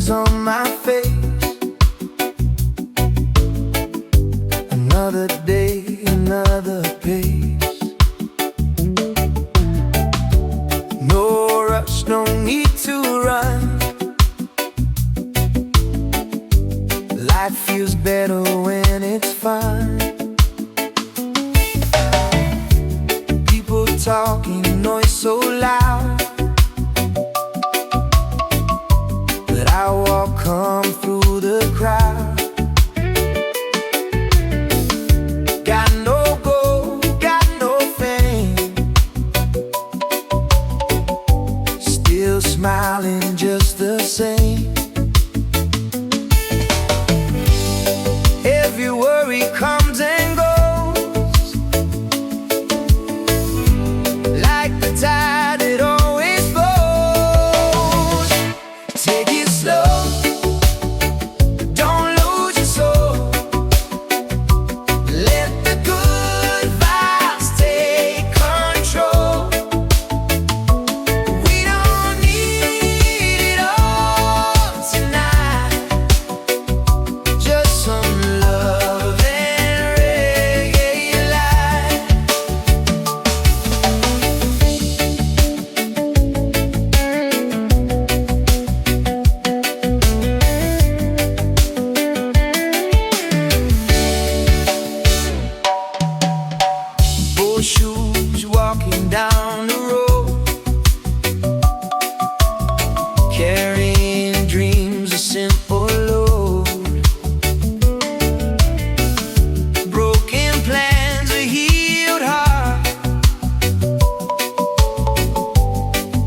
tears on my face. Another day, another pace. No rush, no need to run. Life feels better when it's fun. People talking, noise so loud, but I walk calm through the crowd. Got no gold, got no fame, still smiling just the same. Every worry comes and goes, like the tide it always flows. Take it slow, don't lose your soul. Let the good vibes take control. We don't need it all tonight, just some love and reggae light. Bold shoes walking down the road, carrying dreams, a simple load. Broken plans, a healed heart.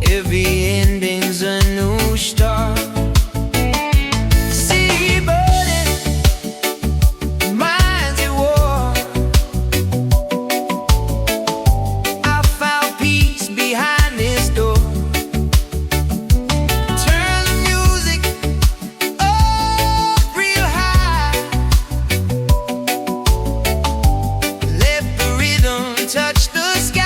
Every ending's a new start. Sea burning, minds at war. I found peace behind this door. Turn the music up real high. Let the rhythm touch the sky.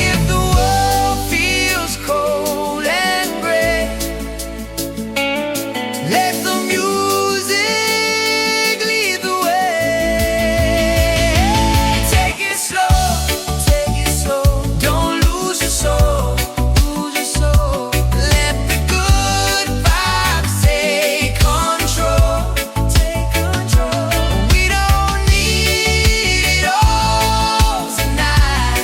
If the world feels cold and gray, let the music lead the way. Take it slow, don't lose your soul. Let the good vibes take control. We don't need it all tonight,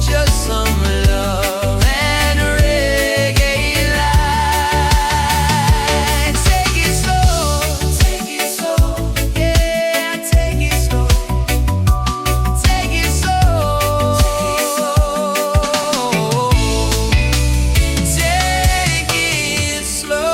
just some love and reggae light. Take it slow, yeah, take it slow. Take it slow, take it slow.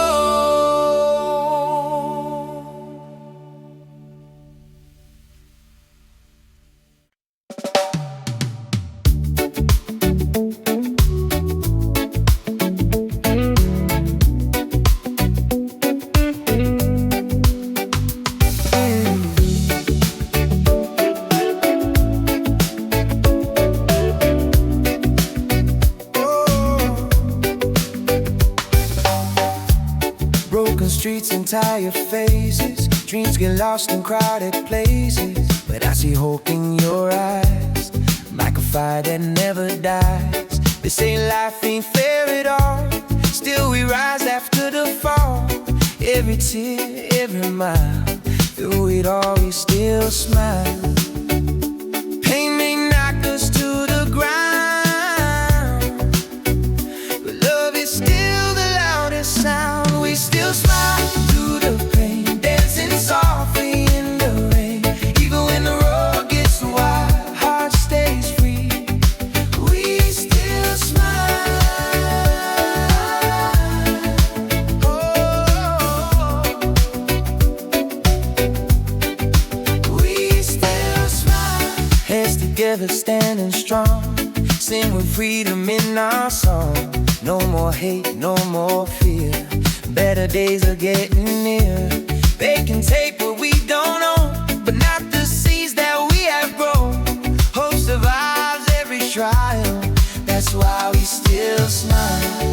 Broken streets and tired faces, dreams get lost in crowded places. But I see hope in your eyes, like a fire that never dies. They say life ain't fair at all, still we rise after the fall. Every tear, every mile, through it all we still smile. Pain may knock us to the ground, but love is still the loudest sound. We still smile through the pain, dancing softly in the rain. Even when the road gets wide, heart stays free. We still smile. We still smile. Heads together, standing strong, sing with freedom in our song. No more hate, no more fear, better days are getting near. They can take what we don't own, but not the seeds that we have grown. Hope survives every trial, that's why we still smile.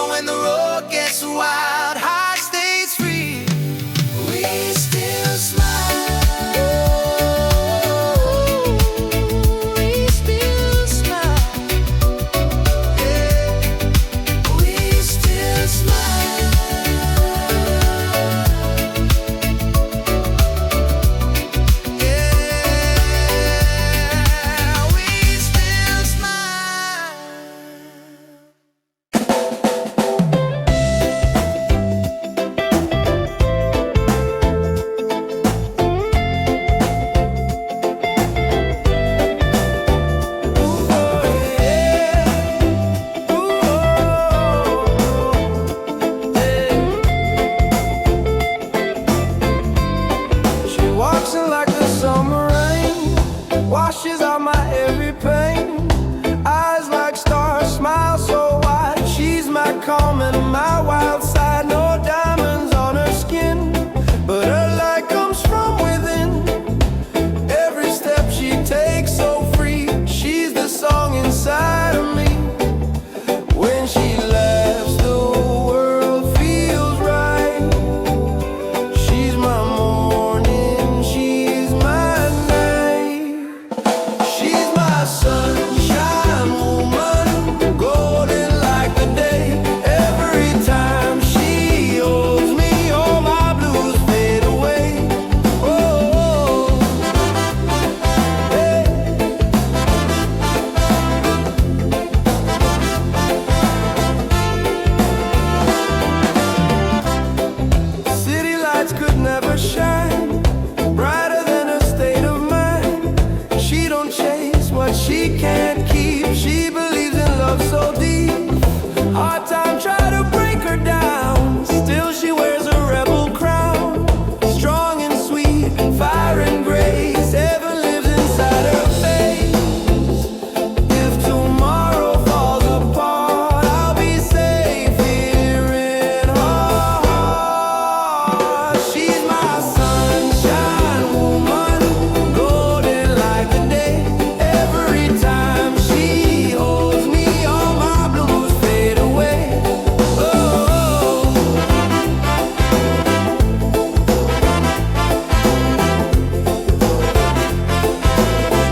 Even when the road gets wild, heart stays free. We still smile. We still smile. Yeah. We still smile. Yeah. We still smile. She walks in like the summer rain, washes out my every pain. Eyes like stars, smile so wide. She's my calm and my wild side. No diamonds on her skin, but her light comes from within. Every step she takes so free. She's the song inside of me. When she laughs, the world feels right. She's my morning, she's my night. She's my sunshine woman, golden like the day. Every time she holds me, all my blues fade away. Oh, hey. City lights could never shine brighter than her state of mind. She don't chase what she can't keep. She believes in love so deep. Hard time try to break her down. Still she wears a rebel crown. Strong and sweet, fire and grace. Heaven lives inside her face. If tomorrow falls apart, I'll be safe here in her heart. She's my sunshine woman, golden like the day. Every time she holds me, all my blues fade away. Oh,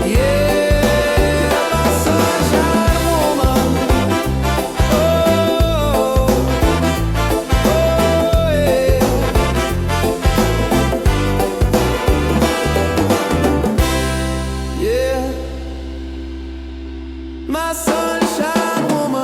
yeah, my sunshine woman. Oh, yeah, yeah, my sunshine woman.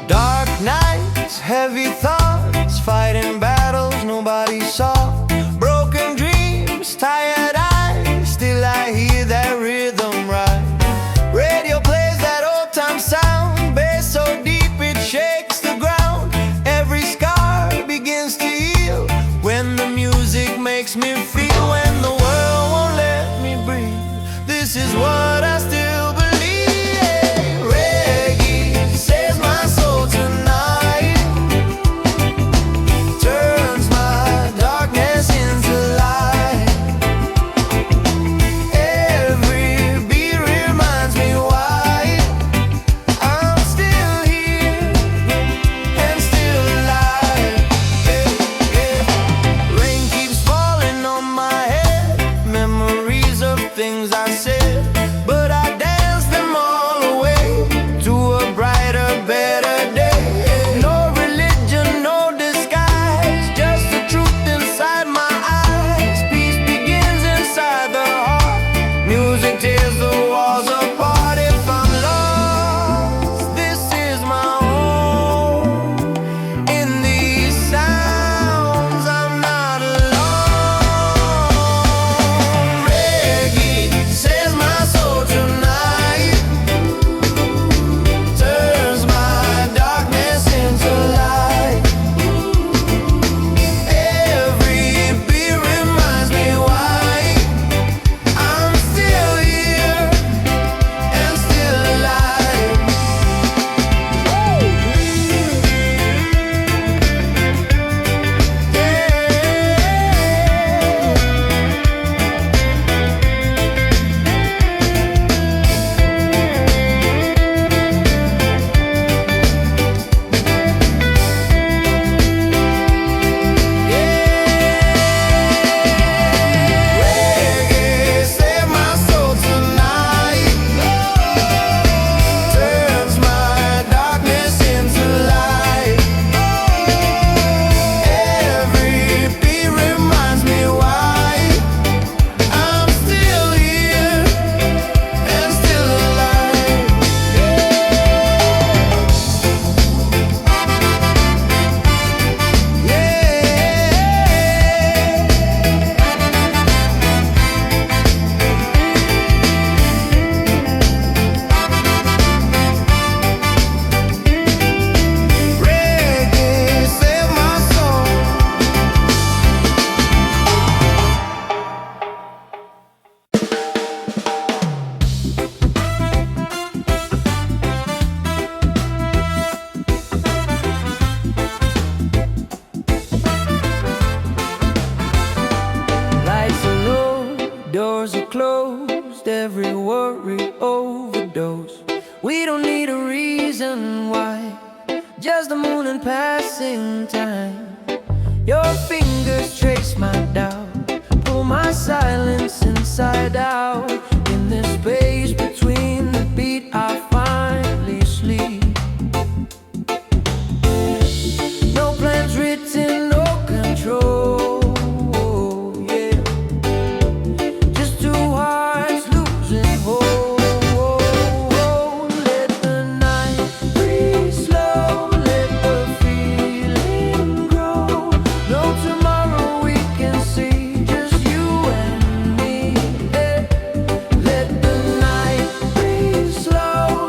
Dark nights, heavy thoughts, fighting battles nobody saw. Broken dreams, tired eyes, still I hear that rhythm rise. Radio plays that old time sound, bass so deep it shakes the ground. Every scar begins to heal when the music makes me feel. When the world won't let me breathe, this is what I still believe. Reggae saves my soul tonight. than passing time. Your fingers trace my doubt, pull my silence inside out. In this space between the beat, I finally sleep. No plans written, no control, yeah. Just two hearts losing hold. Let the night breathe slow, let the feeling grow. No tomorrow we can see, just you and me, yeah. Let the night breathe slow,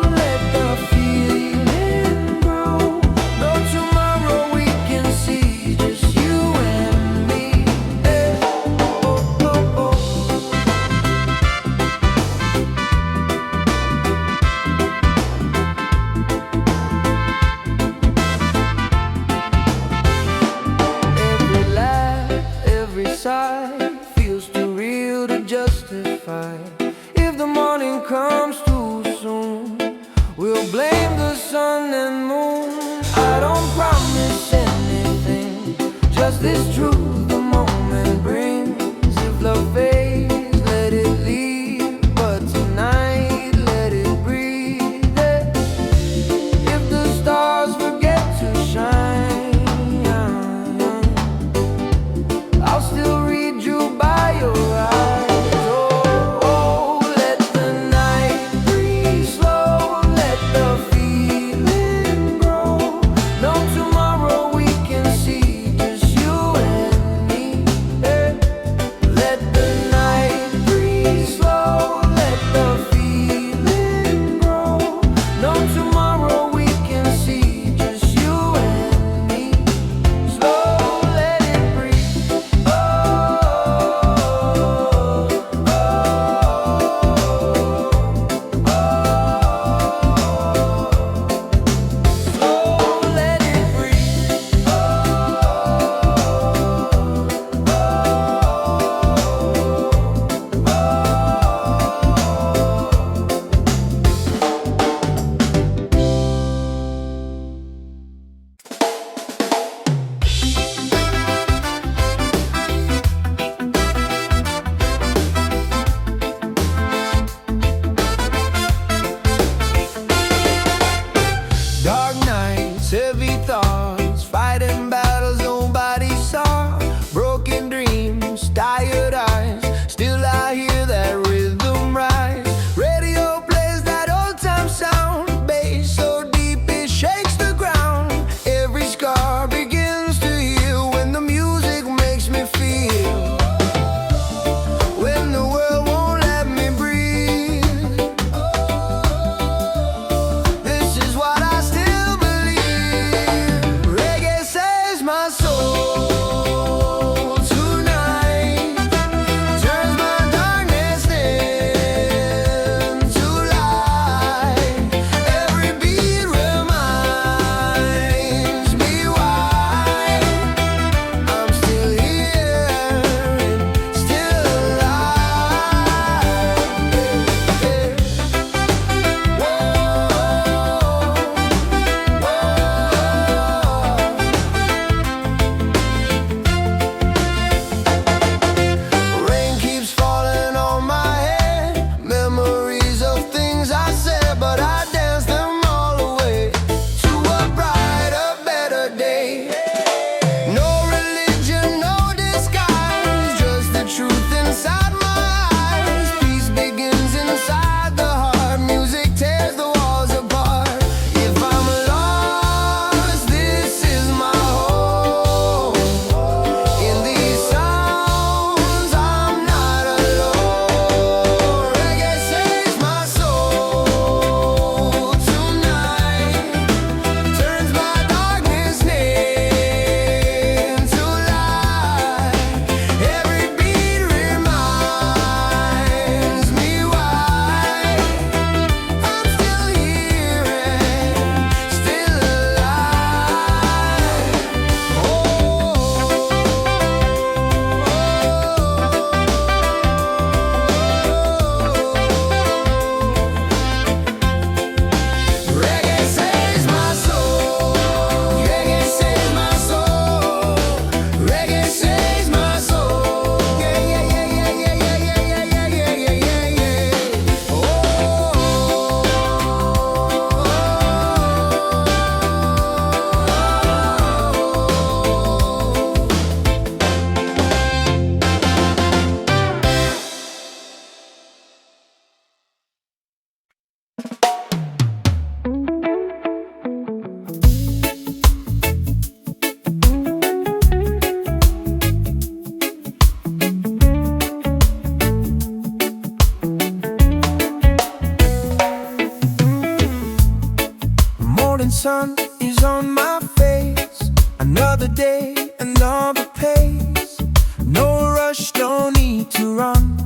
Another day, another pace. No rush, no need to run.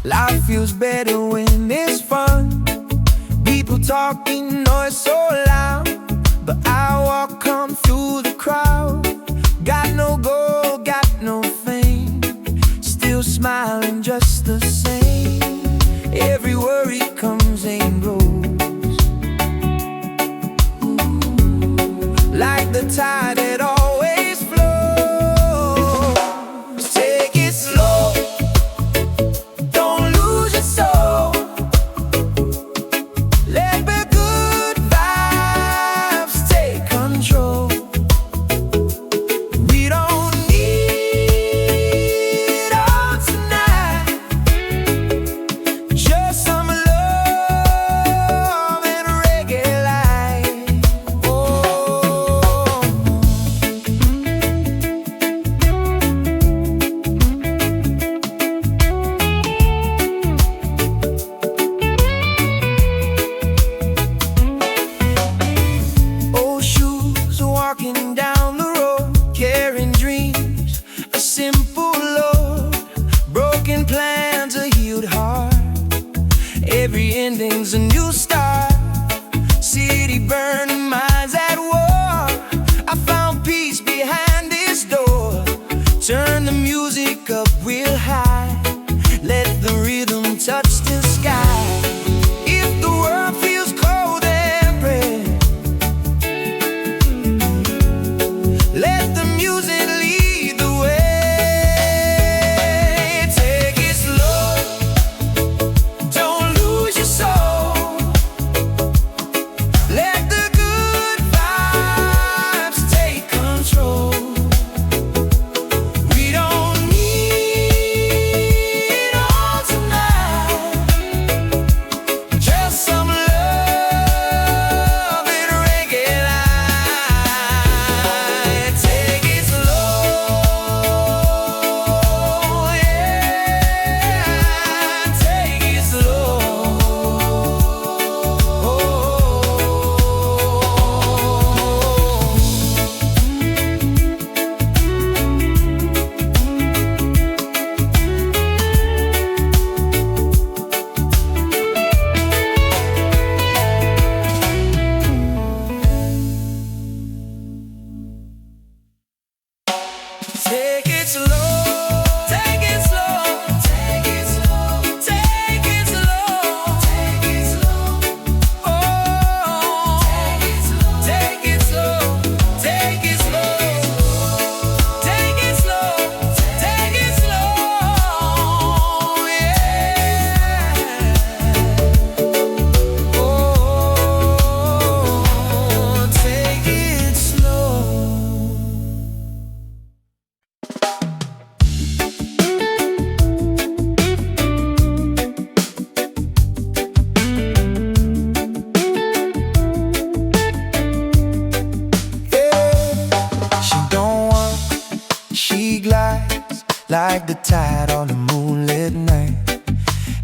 Life feels better when it's fun. People talking, noise so loud, but I walk on through the crowd. Got no gold, got no fame, still smiling just the same. Every worry comes and goes, like the tide that always flows. Take it slow, don't lose your soul. Let the good vibes take control. We don't need all tonight, just some love and reggae light. Old shoes walking down the road, carrying dreams, a simple load. Broken plans, a healed heart. Every ending's a new start. City burning, minds at war. I found peace behind this door. Turn the music up real high, let the rhythm touch the sky. If the world feels cold and gray, let the music lead the way. Take it slow, don't lose your soul. Let the good vibes take control. We don't need all tonight, just some love and reggae light. Take it slow, yeah, take it slow. Take it slow, take it slow, take it slow, take it slow, take it slow. Oh, take it slow, take it slow, take it slow, take it slow, yeah. Oh, take it slow. She don't walk, she glides like the tide on a moonlit night.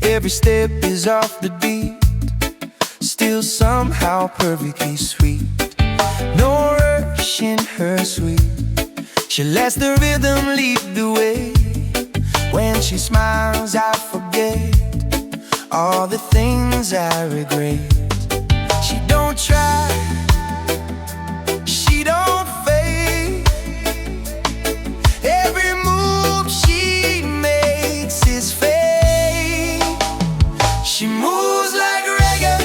Every step is off the beat, still somehow perfectly sweet. No rush in her sweet, she lets the rhythm lead the way. When she smiles, I forget all the things I regret. She don't try, she don't fake. Every move she makes is fake. She moves like reggae,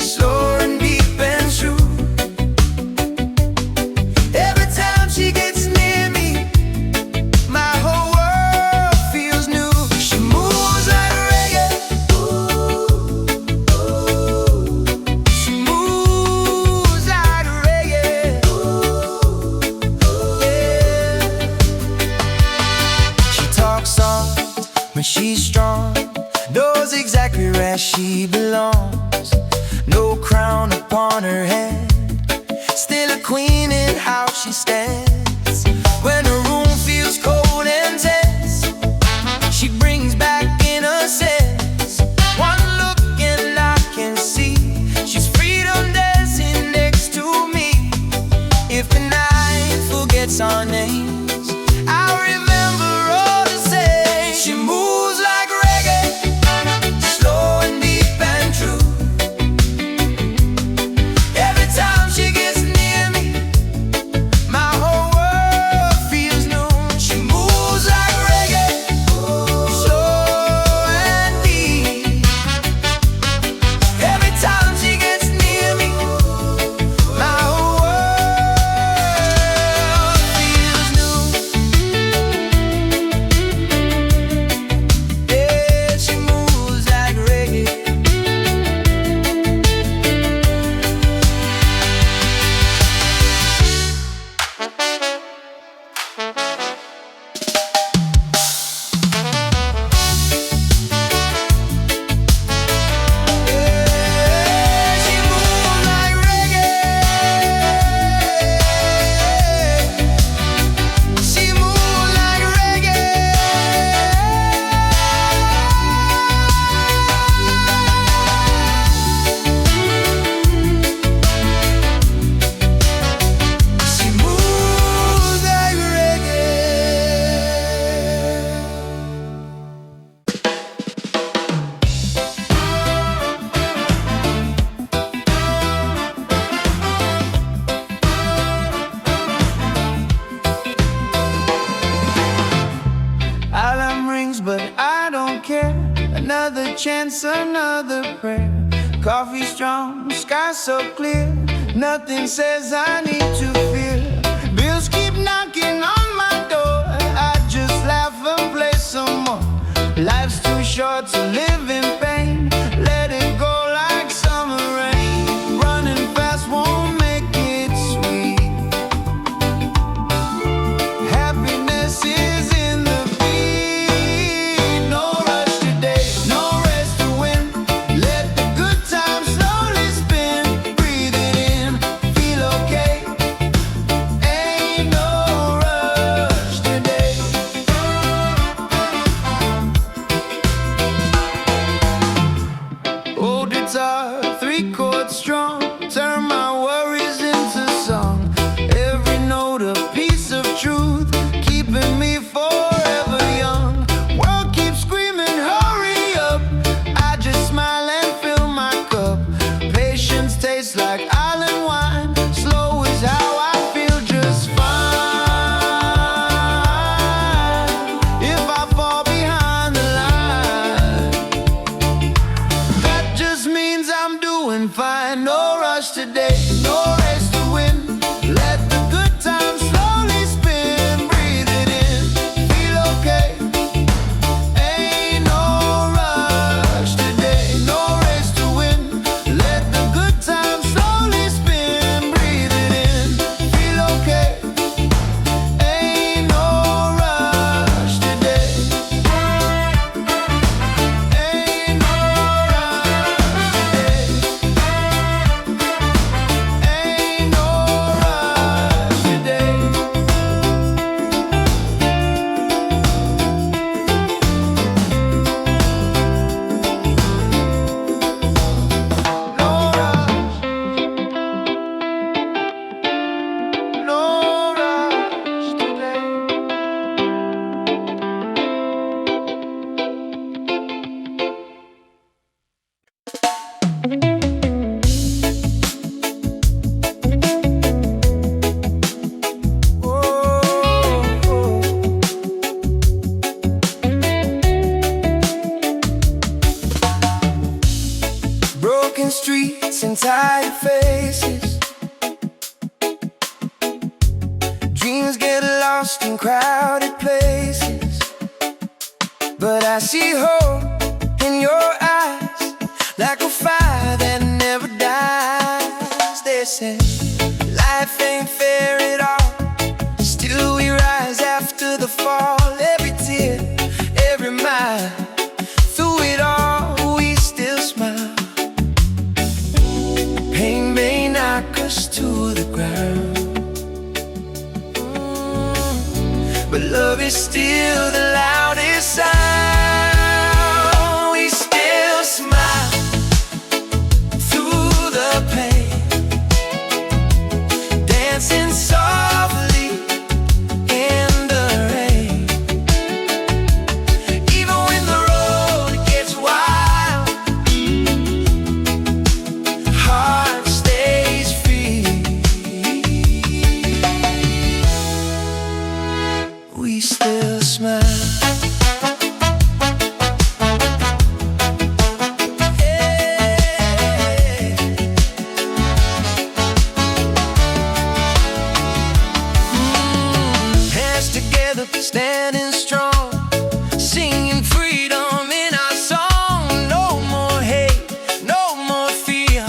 slow and deep and true. Every time she gets near me, my whole world feels new. She moves like reggae, she moves like reggae, yeah. She talks soft when she's strong, knows exactly where she belongs. No crown upon her head, still a queen in how she stands. When the room feels cold and tense, she brings back innocence. One look and I can see she's freedom dancing next to me. If the night forgets face our names. I remember all the same. She moves like reggae, slow and deep and true. Every time she gets near me, my whole world feels new. She moves like reggae, slow and deep. Every time she gets near me, my whole world feels new. Yeah, she moves like reggae. She moves like reggae. She moves like reggae. She moves like reggae. Alarm rings, but I don't care. Another chance, another prayer. Coffee strong, sky so clear. Nothing says I need to fear. Bills keep knocking on my door. I just laugh and play some more. Life's too short to live in pain. Let it go like summer rain. Running fast won't make it sweet. Happiness is in the beat. No rush today, no rest to win. Let the good times slowly spin. Breathe it in, feel okay. Ain't no rush today. Old guitar, 3 chords strong. Turn my worries into song. Every note a piece of truth, keeping me forever young. World keeps screaming, hurry up. I just smile and fill my cup. Patience tastes like island wine. Slow is how I feel just fine. If I fall behind the line, that just means I'm doing fine. No rush today, no race to win. Let the good times slowly spin. Breathe it in, feel okay. Ain't no rush today, no race to win. Let the good times slowly spin. Breathe it in, feel okay. Ain't no rush today. Ain't no rush today. Ain't no rush today. No rush. No rush today. Broken streets and tired faces. Dreams get lost in crowded places. But I see hope in your eyes, like a fire that never dies. They say life ain't fair at all. Still we rise after the fall. Every tear, every mile, through it all we still smile. Pain may knock us to the ground, but love is still the loudest sound. We still smile through the pain, dancing softly standing strong, singing freedom in our song. No more hate, no more fear.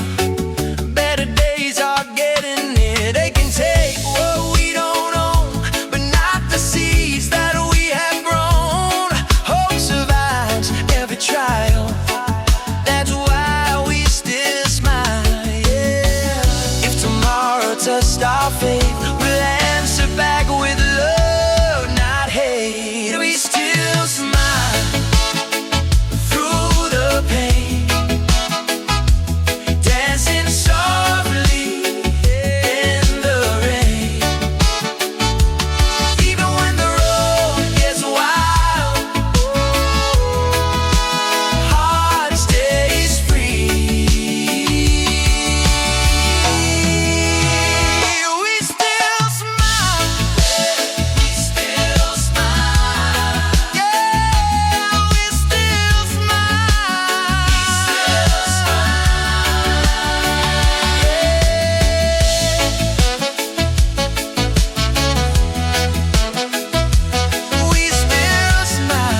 Better days are getting near. They can take what we don't own, but not the seeds that we have grown. Hope survives every trial. That's why we still smile, yeah. If tomorrow touched our faith, we'll answer back with love, not hate. We still smile through the pain, dancing softly in the rain. Even when the road gets wild, heart stays free. We still smile. We still smile. Yeah, we still smile. We still smile.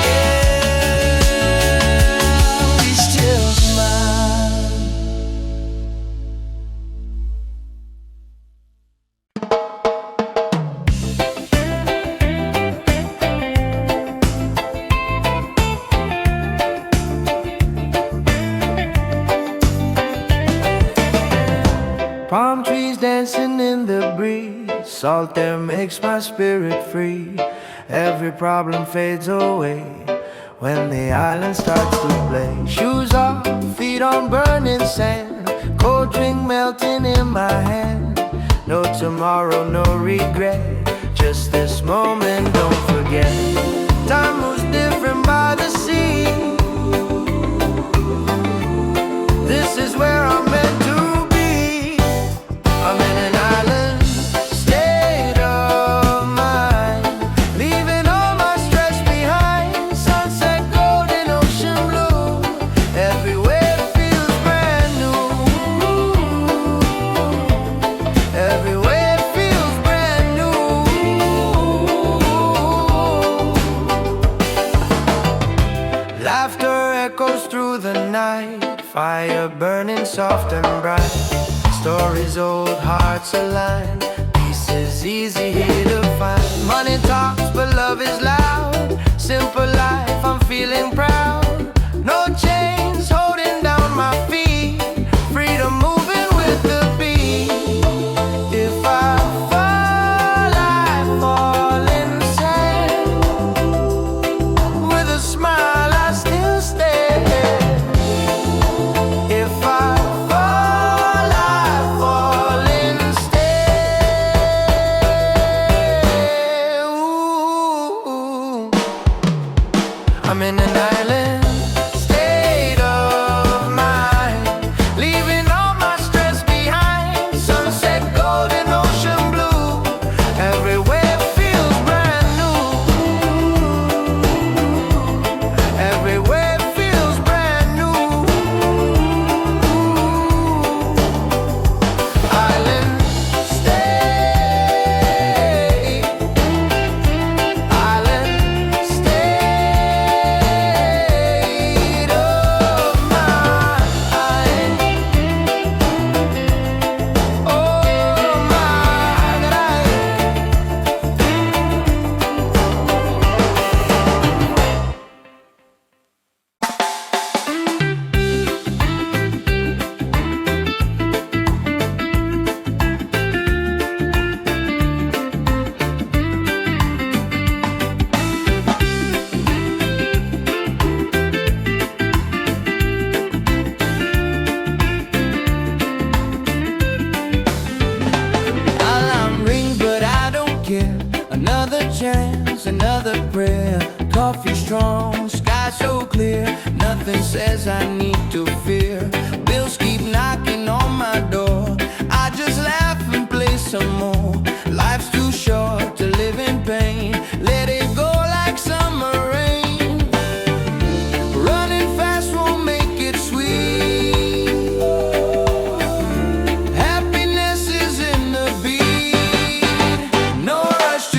Yeah, we still smile. Palm trees dancing in the breeze, salt air makes my spirit free. Every problem fades away when the island starts to play. Shoes off, feet on burning sand, cold drink melting in my hand. No tomorrow, no regret, just this moment, don't forget. Time moves different by the sea. This is where I'm meant to be. I'm in an island state of mind, leaving all my stress behind. Sunset, golden, ocean blue, everywhere feels brand new. Everywhere feels brand new. Laughter echoes through the night, fire burning soft and bright. Stories old, hearts aligned, peace is easy here to find. Money talks, but love is loud. Simple life, I'm feeling proud. No chains holding down my feet, freedom moving with the beat. If I fall, I fall in the sand. With a smile, I still stay. If I fall, I fall instead. Ooh. I'm in an island state of mind, leaving all my stress behind. Sunset, golden, ocean blue, everywhere feels brand new. Everywhere feels brand new. Island state, island state of mind. Oh my, alarm rings, but I don't care. Another chance, another prayer. Coffee strong, sky so clear. Nothing says I need to fear. Bills keep knocking on my door. I just laugh and play some more. Life's too short to live in pain. Let it go like summer rain. Running fast won't make it sweet. Happiness is in the beat. No rush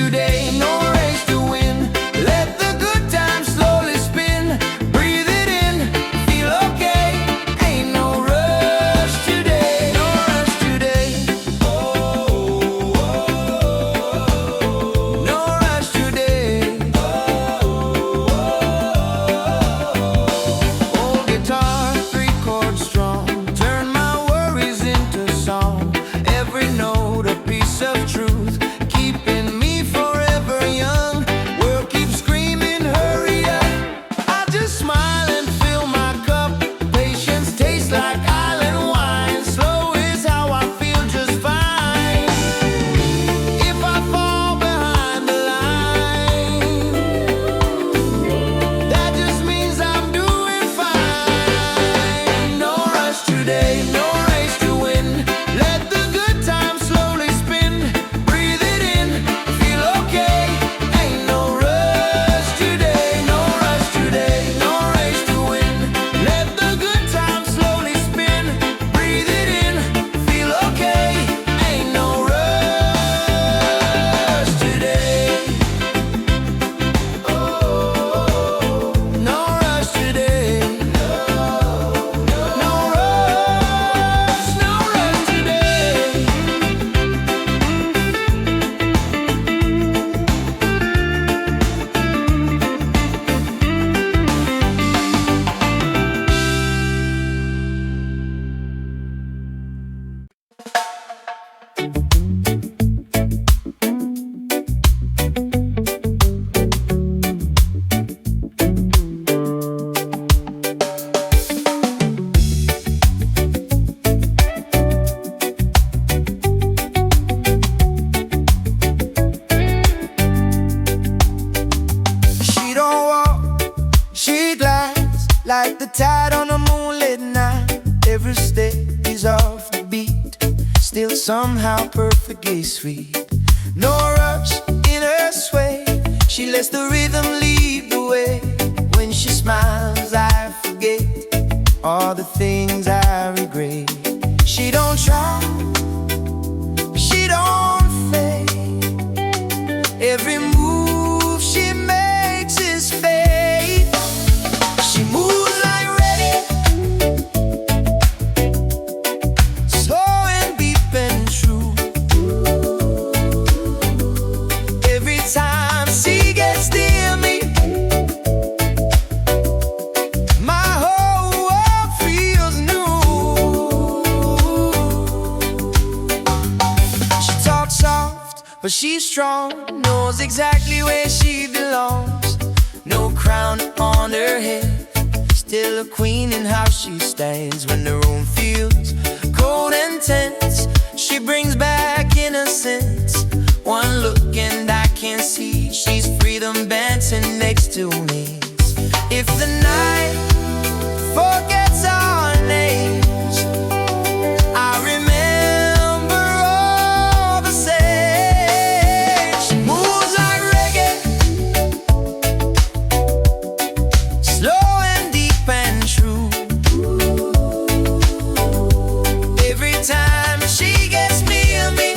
somehow perfectly sweet. No rush in her sway, she lets the rhythm lead the way. When she smiles, I forget all the things I regret. She don't try, she don't fake. Every move she makes is fate. She moves like Reggae, slow and deep and true. Every time she gets near me, my whole world feels new. She talks soft, but she's strong, knows exactly where she belongs. No crown on her head, still a queen in how she stands. When the room feels cold and tense, she brings back innocence. One look and I can see she's freedom dancing next to me. If the night forgets our names, I remember all the same. She moves like Reggae, slow and deep and true. Every time she gets near me,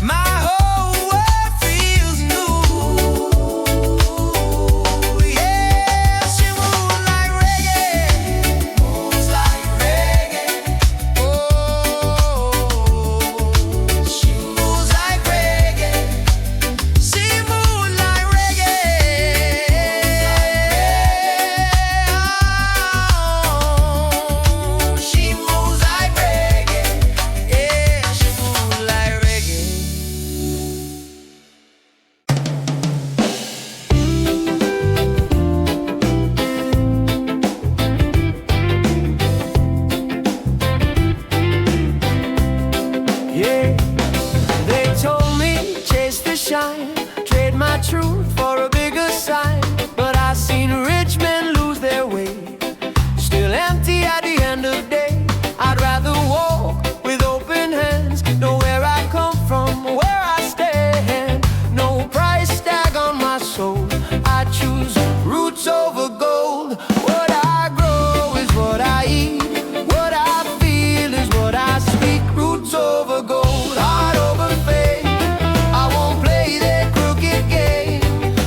my whole world feels new. Yeah, she moves like Reggae, moves like Reggae. Oh, she moves like Reggae, she moves like Reggae. Oh, she moves like Reggae. Yeah, she moves like Reggae. Yeah, they told me chase the shine, trade my truth for a bigger sign. But I seen rich men lose their way, still empty at the end of day. I'd rather walk with open hands, know where I come from, where I stand. No price tag on my soul, I choose roots over gold. What I grow is what I eat, what I feel is what I speak. Roots over gold, heart over faith, I won't play that crooked game.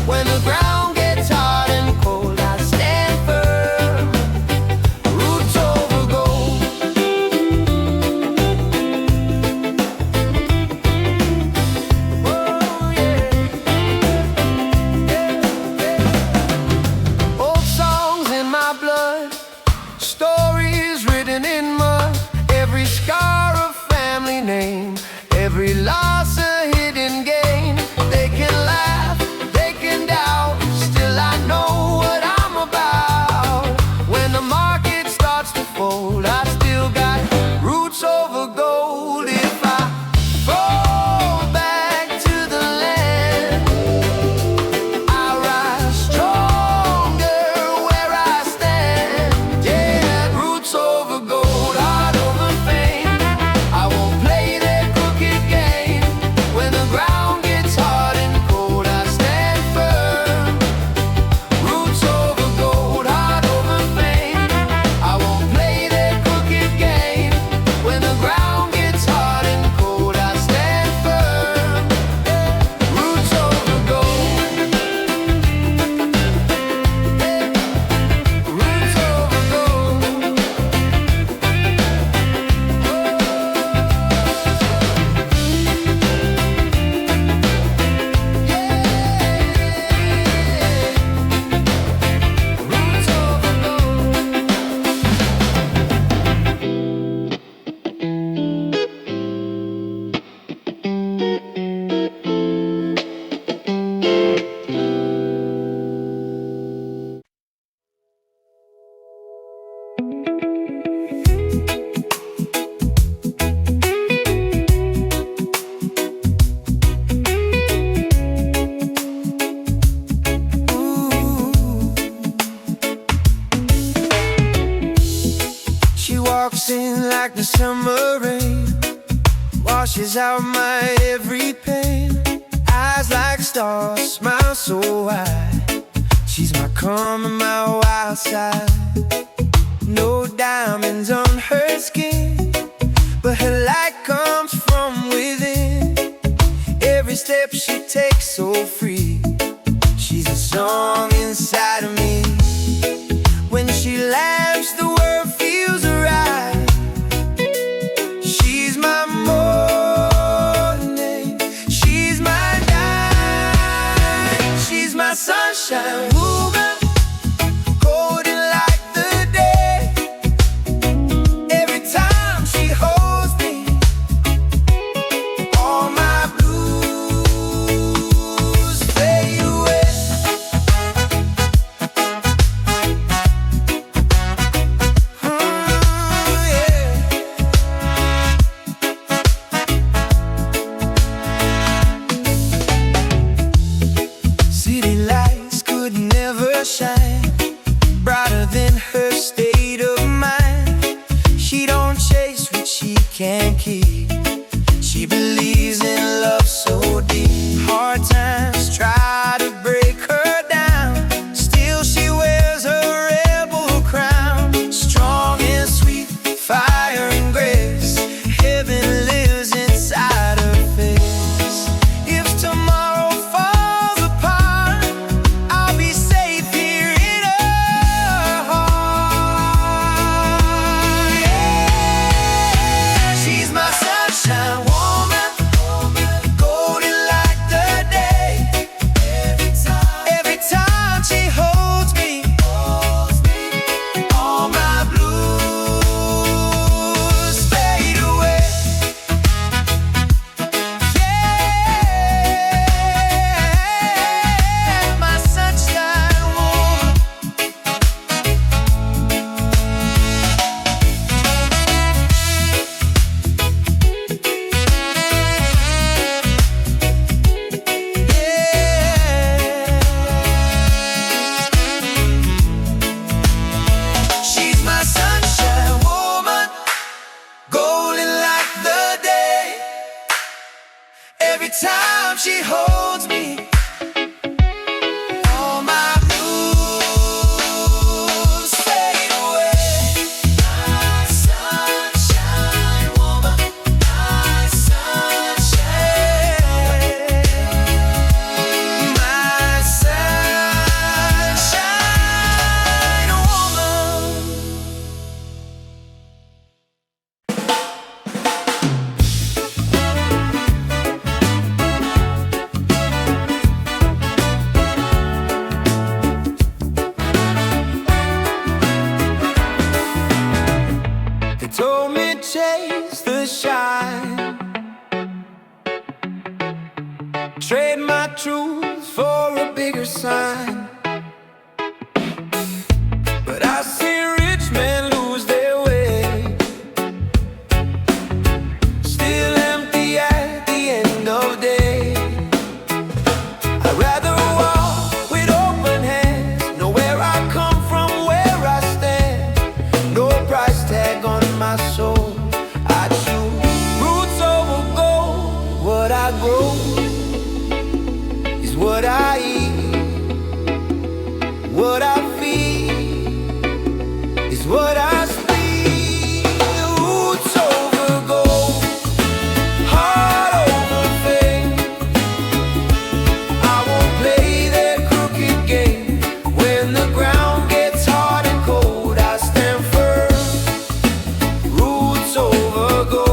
When the ground gets hard and cold, I stand firm. Roots over gold. Oh yeah, yeah. Old songs in my blood, stories written in mud. Every scar a family name, every loss a hidden gain. They can laugh, they can doubt, still I know what I'm about. When the market starts to fold, I still got roots over gold. If I fall back to the land, I rise stronger where I stand. Yeah, roots over gold, heart over fame, I won't play that crooked game. washes out my every pain. Eyes like stars, smile so wide. She's my calm and my wild side. No diamonds on her skin, but her light comes from within. Every step she takes so free. She's a song inside of me. When she laughs, the world feels right. She's my morning, she's my night. She's my sunshine woman, golden like the day. Every time she holds me, all my blues fade away. City lights could never shine brighter than her state of mind. She don't chase what she can't keep. She believes in love so deep. Hard times try to break her down, still she wears her rebel crown. Strong and sweet, fire and grace, heaven lives inside her face. If tomorrow falls apart, I'll be safe here in her heart. Yeah. She's my sunshine woman, golden like the day. Every time she holds me, all my blues fade away. Yeah, my sunshine woman. She's my sunshine woman, golden like the day. Every time she holds me, all my blues fade away. My sunshine woman, my sunshine, my sunshine woman. They told me chase the shine, trade my truth for a bigger sign. But I see rich men lose their way, still empty at the end of day. I'd rather walk with open hands, know where I come from, where I stand. No price tag on my soul. I choose roots over gold. What I grow is what I eat. What I feed is what I speak. Roots over gold, heart over fame. I won't play that crooked game. When the ground gets hard and cold, I stand firm. Roots over gold.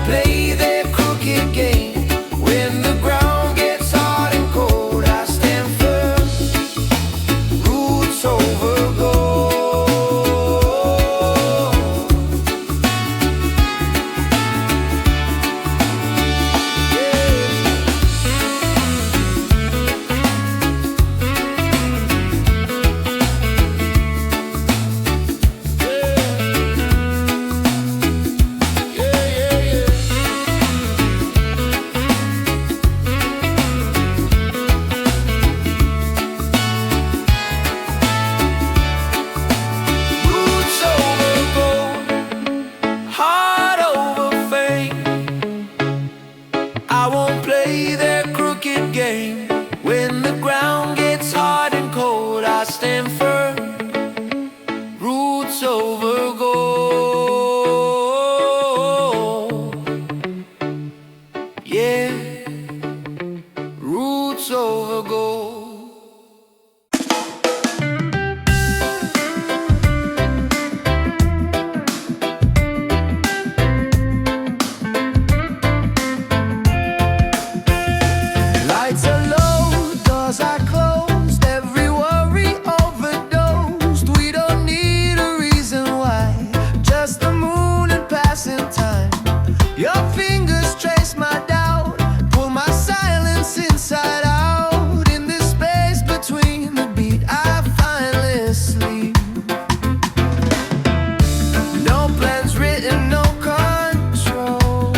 play their crooked game. When the ground gets hard and cold, I stand firm, roots over gold. Roots over gold, heart over fame. I won't play their crooked game. When the ground gets hard and cold, I stand firm, roots over gold. Yeah, roots over gold. Lights are low, doors are closed, every worry overdosed. We don't need a reason why, just the moon and passing time. Your fingers trace my doubt, pull my silence inside out. In this space between the beat, I finally sleep. No plans written, no control,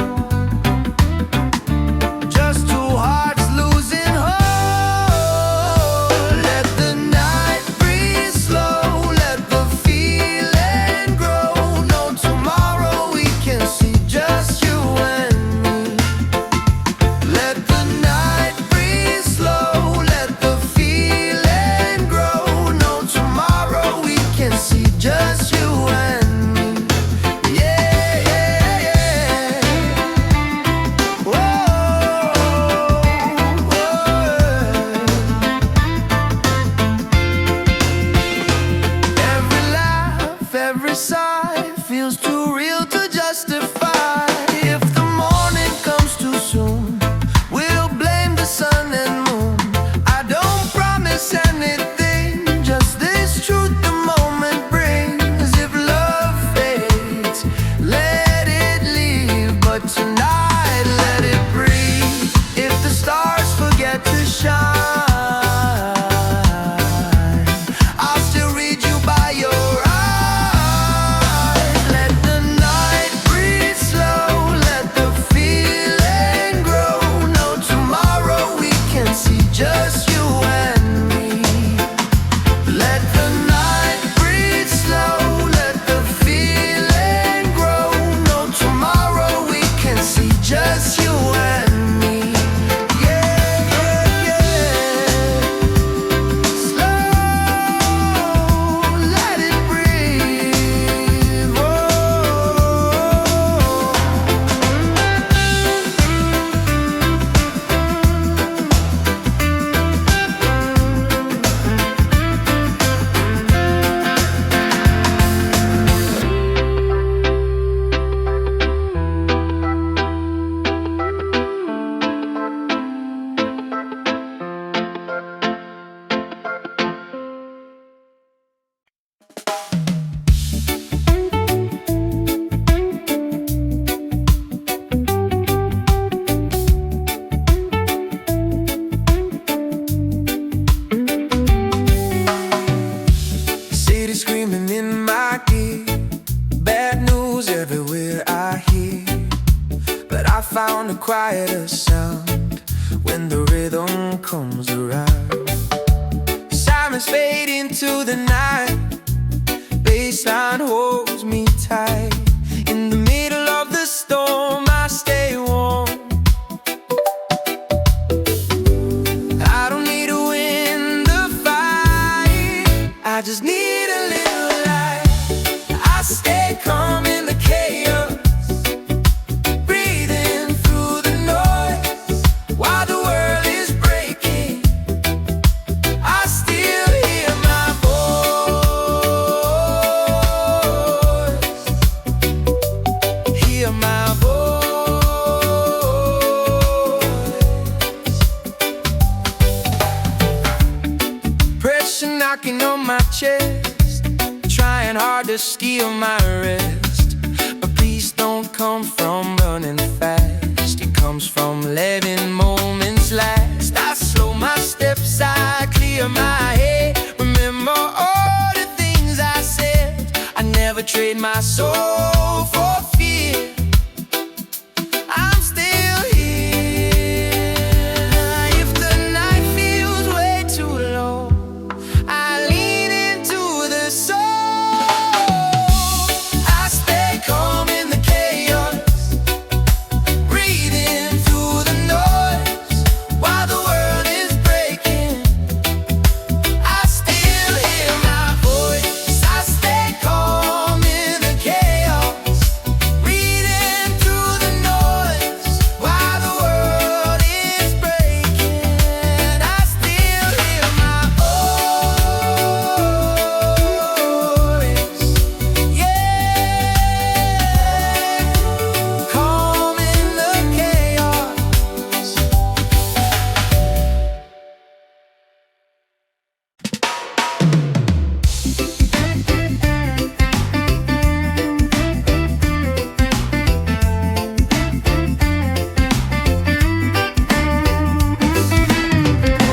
just two hearts losing hold. Let the night breathe slow, let the feeling grow. No tomorrow, we can see just you and me. Let the night breathe slow, let the feeling grow. No tomorrow, we can see just you and me. Yeah, yeah, yeah. Whoa, every laugh, every sigh feels too real to justify. If the morning comes too soon, we'll blame the sun and moon. I don't promise anything, just this truth the moment brings. If love fades, let it leave, but tonight let it breathe. If the stars forget to shine, I'll still read you by your eyes. Let the night breathe slow, let the feeling grow. No tomorrow, we can see just you and me. Let the night breathe slow, let the feeling grow. No tomorrow, we can see just you and me. Yeah, yeah, yeah. Slow, let it breathe. Whoa. City screaming in my ear, bad news everywhere I hear. But I found a quieter sound when the rhythm comes around. Sirens fade into the night, bassline holds me tight. In the middle of the storm, I stay warm. I don't need to win the fight, I just need a little light. I stay calm in the chaos, breathing through the noise. While the world is breaking, I still hear my voice. Hear my voice. my chest, trying hard to steal my rest. But peace don't come from running fast, it comes from letting moments last. I slow my steps, I clear my head, remember all the things I said. I never trade my soul for fear. I'm still here. If the night feels way too low, I lean into the soul. I stay calm in the chaos, breathing through the noise while the world is breaking. I still hear my voice. I stay calm in the chaos, breathing through the noise while the world is breaking. I still hear my voice. Yeah, calm in the chaos.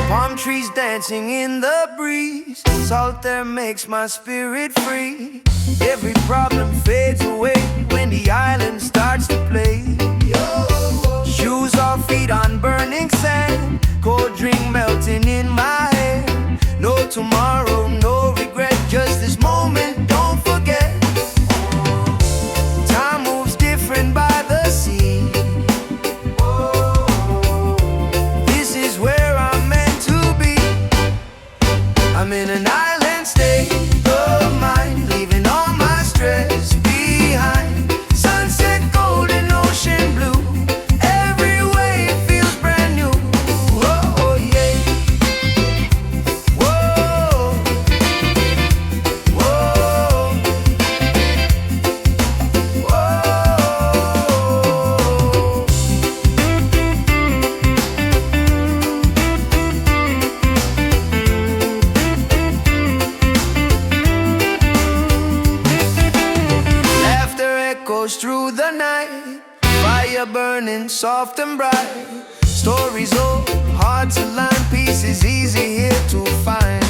Palm trees dancing in the breeze, salt there makes my spirit free. Every problem fades away when the island starts to play. Shoes off, feet on burning sand, cold drink melting in my hand. No tomorrow, no regret, just this moment, don't forget. Time moves different by the sea. This is where I'm meant to be. I'm in an island state of mind, leaving all my stress behind. Sunset, golden ocean blue, every wave feels brand new. Oh, oh yeah. Whoa, whoa, whoa. Laughter echoes through the night, fire burning soft and bright. Stories old, hard to learn, peace is easy here to find.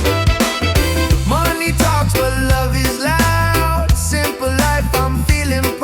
Money talks but love is loud, simple life I'm feeling proud.